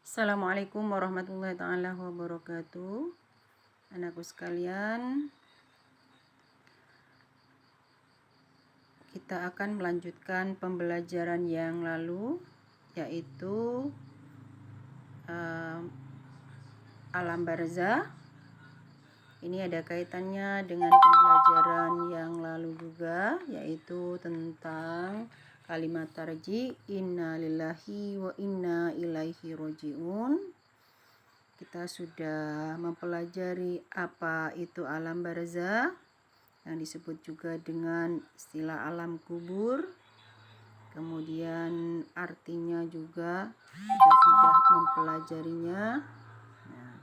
Assalamualaikum warahmatullahi ta'ala wabarakatuh. Anakku sekalian, kita akan melanjutkan pembelajaran yang lalu, yaitu alam barzah. Ini ada kaitannya dengan pembelajaran yang lalu juga, yaitu tentang kalimat tarji, inna lillahi wa inna ilaihi roji'un. Kita sudah mempelajari apa itu alam barzah, yang disebut juga dengan istilah alam kubur. Kemudian artinya juga kita sudah mempelajarinya. Nah,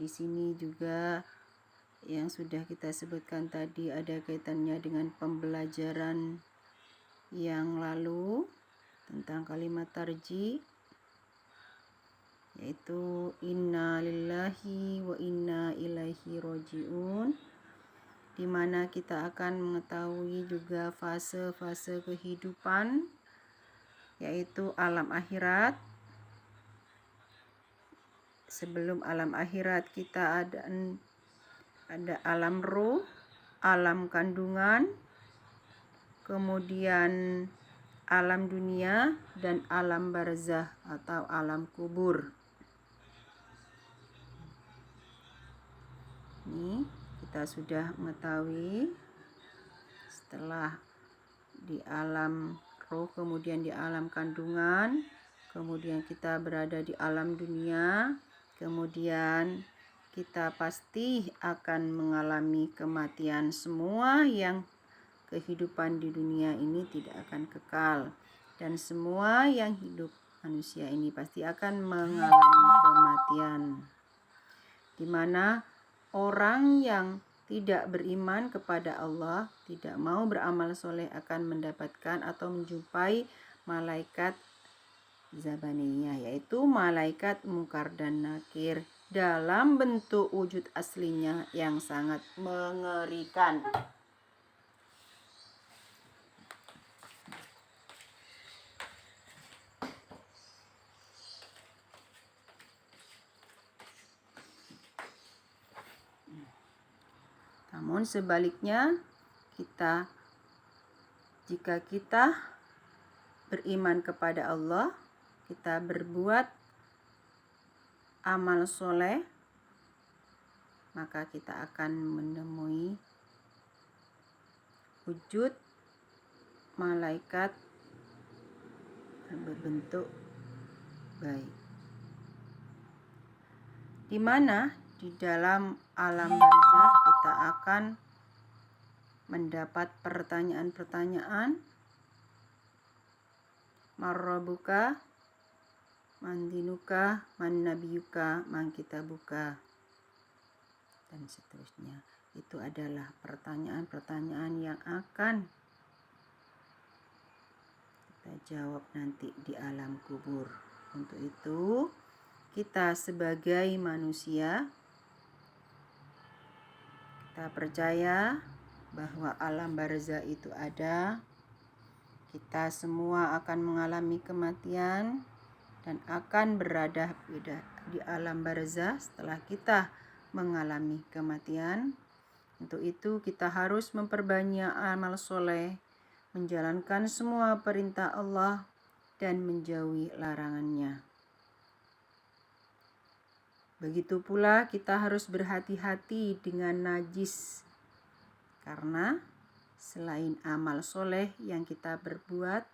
di sini juga yang sudah kita sebutkan tadi ada kaitannya dengan pembelajaran yang lalu tentang kalimat tarji, yaitu inna lillahi wa inna ilaihi roji'un, di mana kita akan mengetahui juga fase-fase kehidupan, yaitu alam akhirat. Sebelum alam akhirat kita ada alam ruh, alam kandungan, kemudian alam dunia, dan alam barzah atau alam kubur. Ini kita sudah mengetahui setelah di alam roh, kemudian di alam kandungan, kemudian kita berada di alam dunia, kemudian kita pasti akan mengalami kematian. Semua yang kehidupan di dunia ini tidak akan kekal, dan semua yang hidup manusia ini pasti akan mengalami kematian, di mana orang yang tidak beriman kepada Allah, tidak mau beramal soleh, akan mendapatkan atau menjumpai malaikat zabaniyah, yaitu malaikat mungkar dan nakir, dalam bentuk wujud aslinya yang sangat mengerikan. Namun sebaliknya, jika kita beriman kepada Allah, kita berbuat amal soleh, maka kita akan menemui wujud malaikat berbentuk baik, di mana di dalam alam barzah kita akan mendapat pertanyaan-pertanyaan. Marrabuka, man dinuka, man nabiyuka, man kitabuka, dan seterusnya. Itu adalah pertanyaan-pertanyaan yang akan kita jawab nanti di alam kubur. Untuk itu, kita sebagai manusia, kita percaya bahwa alam barzah itu ada. Kita semua akan mengalami kematian dan akan berada di alam barzah setelah kita mengalami kematian. Untuk itu kita harus memperbanyak amal soleh, menjalankan semua perintah Allah, dan menjauhi larangannya. Begitu pula kita harus berhati-hati dengan najis, karena selain amal soleh yang kita berbuat,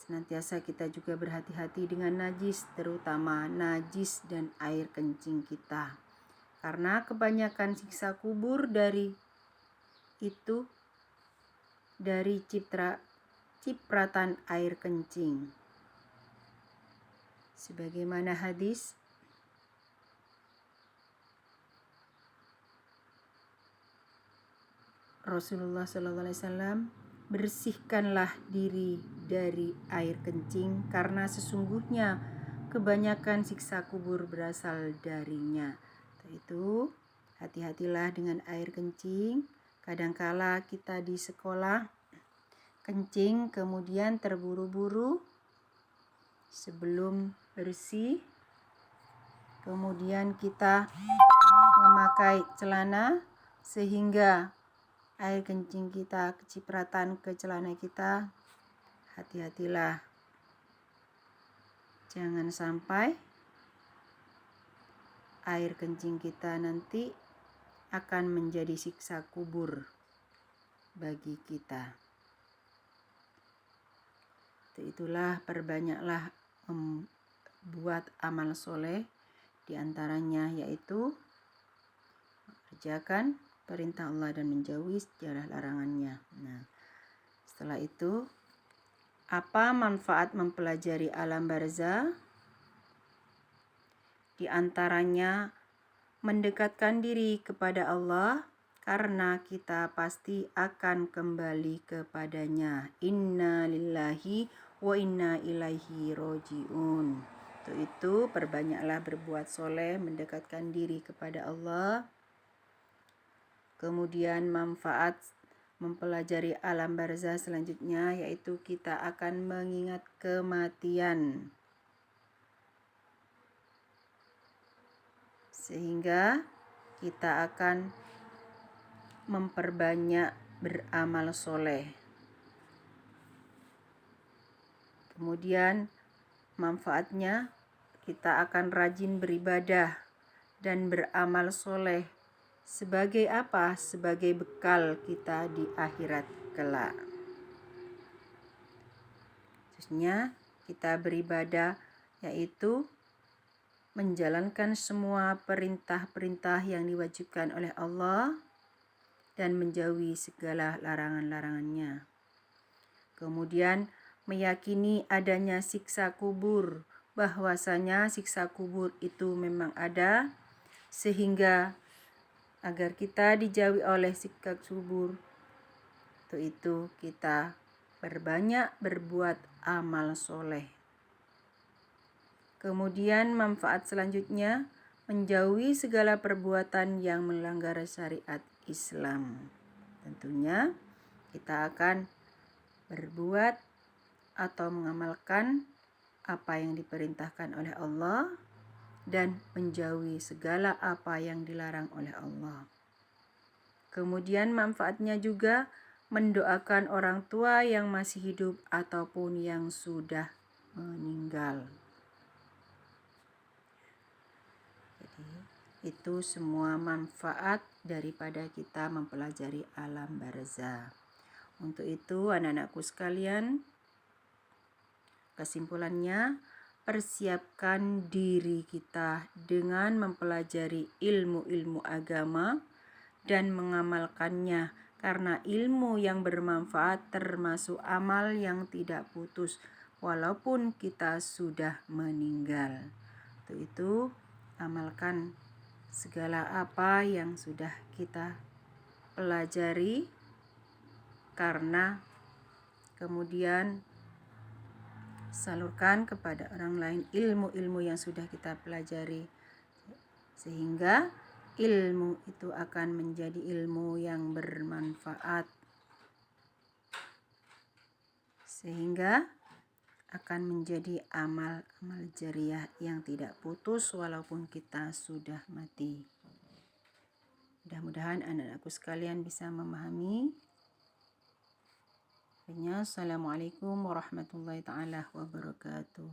senantiasa kita juga berhati-hati dengan najis, terutama najis dan air kencing kita. Karena kebanyakan siksa kubur dari cipratan air kencing. Sebagaimana hadis Rasulullah SAW, bersihkanlah diri dari air kencing, karena sesungguhnya kebanyakan siksa kubur berasal darinya. Itu hati-hatilah dengan air kencing. Kadangkala kita di sekolah kencing, kemudian terburu-buru sebelum bersih. Kemudian kita memakai celana sehingga air kencing kita kecipratan ke celana kita. Hati-hatilah, jangan sampai air kencing kita nanti akan menjadi siksa kubur bagi kita. Itulah, perbanyaklah membuat amal soleh, diantaranya yaitu kerjakan perintah Allah dan menjauhi segala larangannya. Nah, setelah itu, apa manfaat mempelajari alam barzah? Di antaranya mendekatkan diri kepada Allah, karena kita pasti akan kembali kepadanya. Inna lillahi wa inna ilaihi roji'un. Untuk itu, perbanyaklah berbuat soleh, mendekatkan diri kepada Allah. Kemudian manfaat mempelajari alam barzah selanjutnya yaitu kita akan mengingat kematian. Sehingga kita akan memperbanyak beramal soleh. Kemudian manfaatnya kita akan rajin beribadah dan beramal soleh. Sebagai apa? Sebagai bekal kita di akhirat kelak. Khususnya kita beribadah yaitu menjalankan semua perintah-perintah yang diwajibkan oleh Allah dan menjauhi segala larangan-larangannya. Kemudian meyakini adanya siksa kubur, bahwasanya siksa kubur itu memang ada, sehingga agar kita dijauhi oleh siksa kubur, itu kita berbanyak berbuat amal soleh. Kemudian manfaat selanjutnya menjauhi segala perbuatan yang melanggar syariat Islam. Tentunya kita akan berbuat atau mengamalkan apa yang diperintahkan oleh Allah dan menjauhi segala apa yang dilarang oleh Allah. Kemudian manfaatnya juga mendoakan orang tua yang masih hidup ataupun yang sudah meninggal. Jadi, itu semua manfaat daripada kita mempelajari alam barzah. Untuk itu, anak-anakku sekalian, kesimpulannya, persiapkan diri kita dengan mempelajari ilmu-ilmu agama dan mengamalkannya, karena ilmu yang bermanfaat termasuk amal yang tidak putus walaupun kita sudah meninggal. Untuk itu, amalkan segala apa yang sudah kita pelajari, karena kemudian salurkan kepada orang lain ilmu-ilmu yang sudah kita pelajari, sehingga ilmu itu akan menjadi ilmu yang bermanfaat, sehingga akan menjadi amal-amal jariah yang tidak putus walaupun kita sudah mati. Mudah-mudahan anak-anakku sekalian bisa memahami. Assalamualaikum warahmatullahi taala wabarakatuh.